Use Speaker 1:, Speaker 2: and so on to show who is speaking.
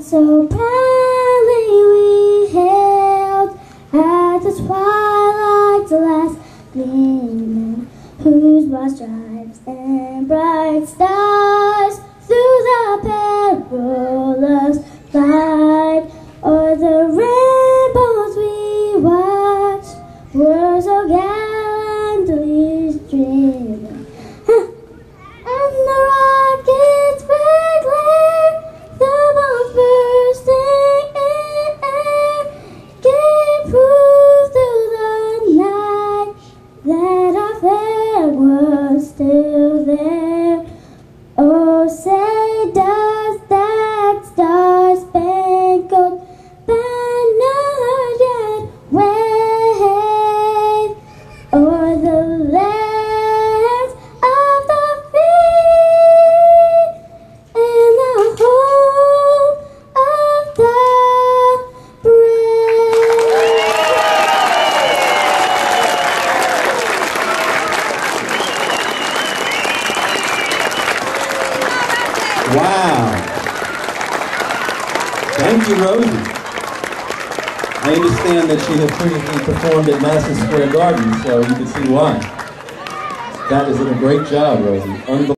Speaker 1: so proudly we hailed at the twilight's last gleaming, whose broad stripes and bright stars through the perilous fight o'er the rainbows we watched were so gallantly streaming. And the rockets red glare, the bombs bursting in air, gave proof through the night that our flag was still there. Oh, say does that star-spangled banner yet wave o'er the lands of the free and the home of the brave?
Speaker 2: Wow. Thank you, Rosie. I understand that she had previously performed at Madison Square Garden, so you can see why. That is a great job, Rosie. Unbelievable.